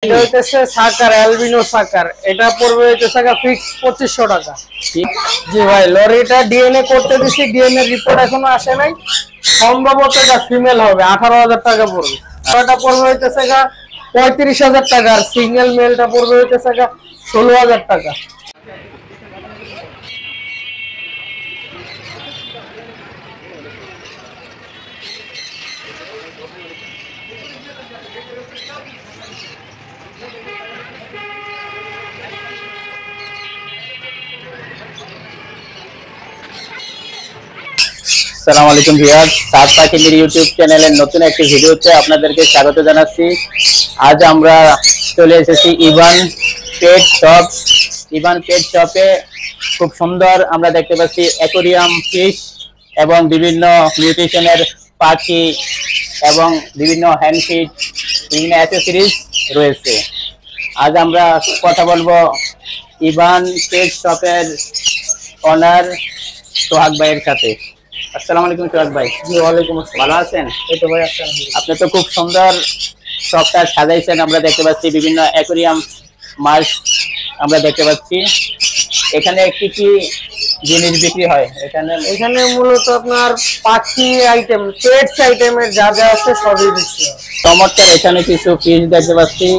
এটা হইতেছে সাকার অ্যালবিনো সাকার। এটা পড়বে হইতেছে ফিক্স 2500 টাকা। জি ভাই, লরিটা ডিএনএ করতে দিছি, ডিএনএ রিপোর্ট এখনো আসে নাই। সম্ভবত এটা ফিমেল হবে, 18000 টাকা পড়বে। এটা পড়বে হইতেছে 35000 টাকা, আর সিঙ্গেল মেলটা পড়বে হইতেছে 16000 টাকা। আসসালামু আলাইকুম ভিউয়ার্স, সাত পাখি মেরি ইউটিউব চ্যানেলের নতুন একটি ভিডিওতে আপনাদেরকে স্বাগত জানাচ্ছি। আজ আমরা চলে এসেছি ইভান পেট শপ। ইভান পেট শপে খুব সুন্দর আমরা দেখতে পাচ্ছি অ্যাকোরিয়াম ফিশ এবং বিভিন্ন মিউটেশনের পাখি এবং বিভিন্ন হ্যান্ড ফিড, বিভিন্ন অ্যাক্সেসরিজ রয়েছে। আজ আমরা কথা বলবো ইভান পেট শপের ওনার সোহাগ ভাইয়ের সাথে। আসসালামু আলাইকুম সোহাগ ভাই। ওয়ালাইকুম আসসালাম। ভালো আছেন? এই তো ভাই আছেন। আপনি তো খুব সুন্দর শপটা সাজাইছেন, আমরা দেখতে পাচ্ছি বিভিন্ন অ্যাকোরিয়াম মাছ আমরা দেখতে পাচ্ছি। এখানে কি কি জিনিস বিক্রি হয়? এখানে মূলত আপনার পাখি আইটেম, পেটস আইটেমের যা যা আছে সবই বিক্রি হয়। চমৎকার, এখানে কিছু ফিশ দেখতে পাচ্ছি।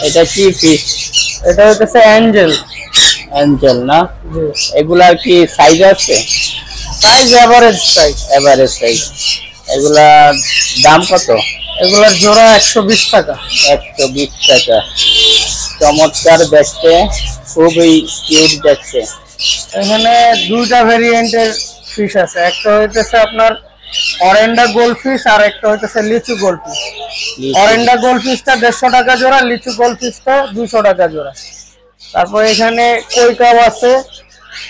এটা কি ফিশ? এটা হচ্ছে অ্যাঞ্জেল। অ্যাঞ্জেল না? এগুলার কি সাইজ আছে? Size average size. Average size. এগুলার দাম কত? এগুলার জোড়া 120 টাকা। 120 টাকা। চমৎকার দেখতে, খুবই কিউট দেখতে। এখানে দুইটা ভেরিয়েন্টের ফিশ আছে, একটা হইতেছে আপনার অরেন্ডা গোল্ড ফিশ আর একটা হইতেছে লিচু গোল্ড ফিশ। অরেন্ডা গোল্ড ফিশটা 150 টাকা জোড়া, লিচু গোল্ড ফিশটা 200 টাকা জোড়া। তারপর এখানে কই কাপ আছে,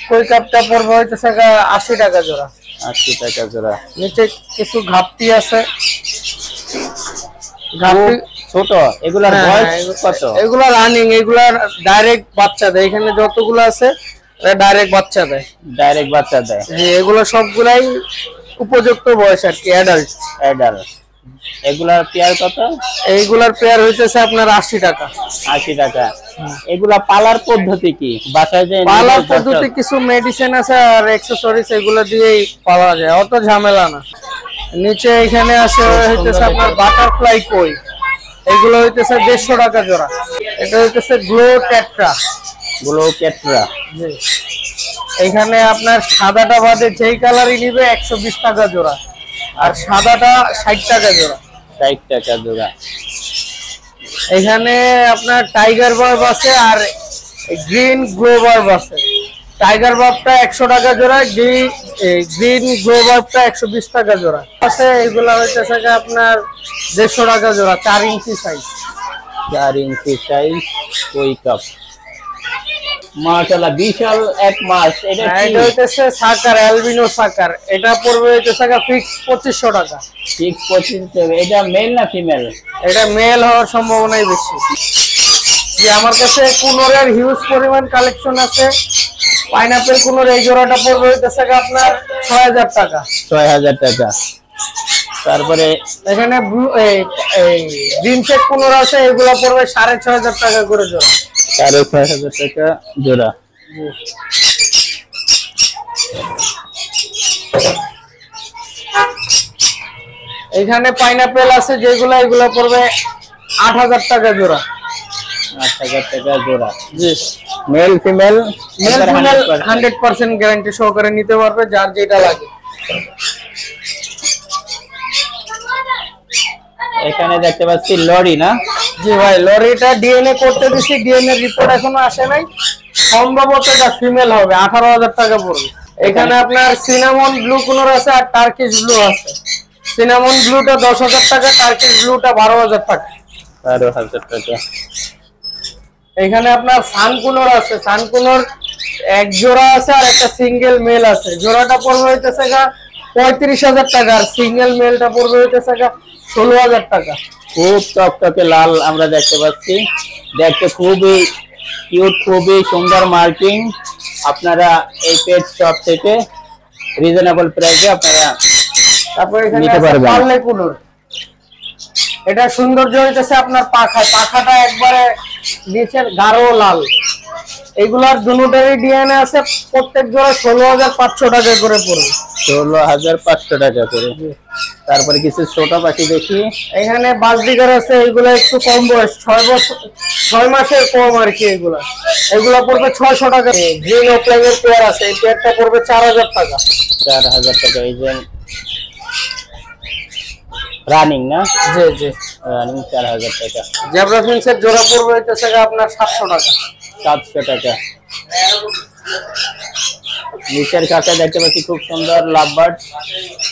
কই কাপটা পড়বে হইতেছে 80 টাকা জোড়া। 80 টাকা জোড়া। নিচে কিছু ঘাপটি আছে, ঘাপটি ছোট। এগুলার বয়স কত? এগুলা রানিং, এগুলার ডাইরেক্ট বাচ্চা দেয়। এখানে যতগুলো আছে ডাইরেক্ট বাচ্চা দেয়। ডাইরেক্ট বাচ্চা দেয়। জি, এগুলো সবগুলাই উপযুক্ত বয়স আর কি, অ্যাডাল্ট। অ্যাডাল্ট। এগুলার পেয়ার কত? এইগুলার পেয়ার হইতেছে আপনার 80 টাকা। 80 টাকা। এগুলা পালার পদ্ধতি কি? বাসায় যে পালার পদ্ধতি কিছু মেডিসিন আছে আর অ্যাকসেসরিজ, এগুলো দিয়েই পালা যায়, অত ঝামেলা না। নিচে এখানে আছে হইতেছে আপনার বাটারফ্লাই কই, এগুলো হইতেছে 150 টাকা জোড়া। এটা হইতেছে গ্লো টেট্রা। Glow tetra. জি, এখানে আপনার সাদাটা বাদে যেই কালারই নিবে 120 টাকা জোড়া, আর সাদাটা 60 টাকা জোড়া। 60 টাকা জোড়া। এখানে আপনার টাইগার বার্ব আছে আর গ্রিন গ্লো বার্ব আছে। টাইগার বার্বটা 100 টাকা জোড়া, গ্রিন গ্লো বার্বটা 120 টাকা জোড়া আছে। এগুলা হইতেছে আপনার 150 টাকা জোড়া, 4 ইঞ্চি সাইজ। 4 ইঞ্চি সাইজ কই কাপ। মাশাআল্লাহ, বিশাল এক মাছ। এটা হইতেছে সাকার, অ্যালবিনো সাকার। এটা পড়বে হইতেছে ফিক্স 2500 টাকা। ফিক্স 2500। এটা মেল না ফিমেল? এটা মেল হওয়ার সম্ভাবনাই বেশি। যে আমার কাছে কুনোরের হিউজ পরিমাণ কালেকশন আছে। পাইনাপেল কুনোর এই জোড়াটা পড়বে হইতেছে আপনার 6000 টাকা। 6000 টাকা। তারপরে এখানে গ্রিন চেক কুনোর আছে, এগুলো পড়বে 6500 টাকা করে জোড়া। 6500 টাকা জোড়া। এখানে পাইনাপেল আছে যেগুলো, এগুলো পড়বে 8000 টাকা জোড়া। 8000 টাকা জোড়া। জি, male female? Male female 100% guarantee সহকারে নিতে পারবে, যার যেটা লাগে। এখানে দেখতে পাচ্ছি লরি না? জি ভাই, লরিটা ডিএনএ করতে দিছি, ডিএনএ রিপোর্ট এখনো আসে নাই। সম্ভবত এটা ফিমেল হবে, 18000 টাকা পড়বে। এখানে আপনার সিনামন ব্লু কুনোর আছে আর টার্কিশ ব্লু আছে। সিনামন ব্লুটা 10000 টাকা, টার্কিশ ব্লুটা 12000 টাকা। 12000 টাকা। এখানে আপনার সানকুনোর আছে, সানকুনোর এক জোড়া আছে আর একটা সিঙ্গেল মেল আছে। জোড়াটা পড়বে হইতেছে 35000 টাকা, আর সিঙ্গেল মেলটা পড়বে হইতেছে 16000 টাকা। খুব টকটকে লাল আমরা দেখতে পাচ্ছি, দেখতে খুবই কিউট, খুবই সুন্দর মার্কিং। আপনারা এই পেট শপ থেকে রিজনেবল প্রাইসে আপনারা তারপর এখানে নিতে পারবেন। পার্লে কুনোর, এটা সৌন্দর্য হইতেছে আপনার পাখাটা একবারে নিচের গাঢ় লাল। এগুলার দুটোরই ডিএনএ আছে, প্রত্যেক জোড়া 16,500 টাকা করে পড়বে। 16,500 টাকা করে। তারপরে কিছু ছোট পাখি দেখি, এখানে বাজদিগার আছে, এগুলা একটু কম বয়স, 6 মাসের কম আর কি। এগুলা পড়বে 600 টাকা। গ্রিন ওপ্লাইনের পেয়ার আছে, এই পেয়ারটা পড়বে 4,000 টাকা। 4,000 টাকা। এই যে রানিং না? জি জি, রানিং 4,000 টাকা। জেব্রা ফিন্সের জোড়া পড়বে হইতেছে আপনার 700 টাকা। 700 টাকা। নিচের কাছে দেখতে পাচ্ছি খুব সুন্দর লাভবার্ড।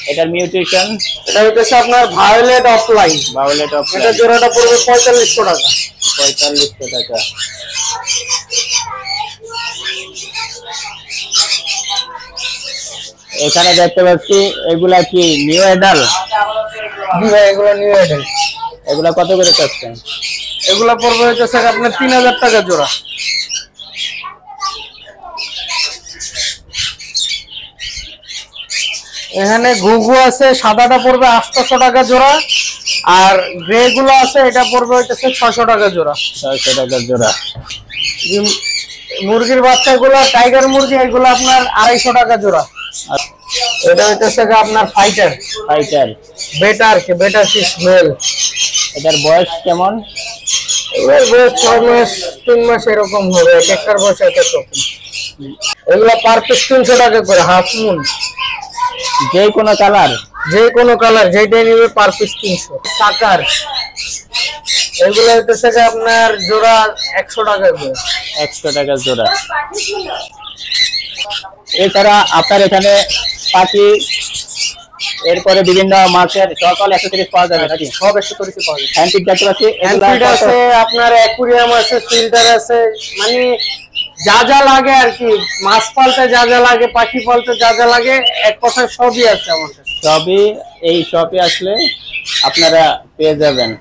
এটার মিউটেশন, এটা হইতেছে আপনার ভায়োলেট অফলাইন। ভায়োলেট অফ, এটা জোড়াটা পড়বে 4500 টাকা। 4500 টাকা। এখানে দেখতে পাচ্ছি এগুলা কি নিউ এডাল? জি ভাই, এগুলো নিউ এডেল। এগুলা কত করে চাচ্ছেন? এগুলা পড়বে হইতেছে আপনার 3000 টাকা জোড়া। এখানে ঘুঘু আছে, সাদাটা পড়বে 800 টাকা জোড়া, আর গ্রে গুলো আছে এটা পড়বে হইতেছে 600 টাকা জোড়া। 600 টাকা জোড়া। মুরগির বাচ্চাগুলো টাইগার মুরগি, এগুলো আপনার 250 টাকা জোড়া। এটা হইতেছে আপনার ফাইটার বেটার ফিশ মেল। এটার বয়স কেমন? এগুলোর বয়স 6 মাস 3 মাস এরকম হবে, এক একটার বয়স এক এক রকম। এগুলো পার পিস 300 টাকা করে, হাফ মুন। যে কোনো কালার, যেটাই নিবে পার পিস 300 টাকার। এগুলো হইতেছে আপনার জোড়া 100 টাকা করে। 100 টাকা জোড়া। এছাড়া আপনার এখানে পাখি, এরপরে বিভিন্ন মাছের সকল অ্যাক্সেসরিজ পাওয়া যাবে নাকি? সব 130 পাওয়া যায়। হ্যান্ডপিক দেখতে পাচ্ছি, হ্যান্ডফিড আছে, আপনার অ্যাকুরিয়াম আছে, ফিল্টার আছে, মানে যা যা লাগে আর কি। মাছ পালতে যা যা লাগে, পাখি পালতে যা যা লাগে, এক কথায় সবই আছে আমার কাছে। সবই এই শপে আসলে আপনারা পেয়ে যাবেন।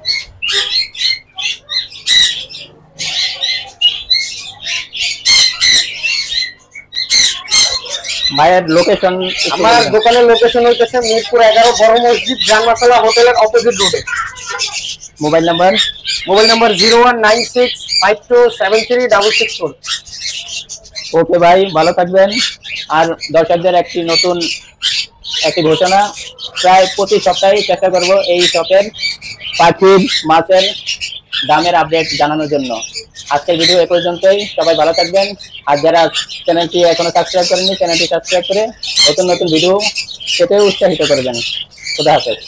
ভাইয়ের লোকেশন? আমার দোকানের লোকেশন হইতেছে মিরপুর 11 বড় মসজিদ জান মাসালা হোটেলের অপোজিট রোডে। Mobile number? Mobile number 019652736664। ওকে ভাই, ভালো থাকবেন। আর দর্শকদের নতুন একটি ঘোষণা, প্রায় প্রতি সপ্তাহে চেষ্টা করব এই শপের পাখির মাছের দামের আপডেট জানানোর জন্য। আজকের ভিডিও এ পর্যন্তই। সবাই ভালো থাকবেন। আর যারা চ্যানেলটি এখনো সাবস্ক্রাইব করেননি, চ্যানেলটি সাবস্ক্রাইব করে নতুন ভিডিও পেতে উৎসাহিত করবেন। খুদা হাফেজ।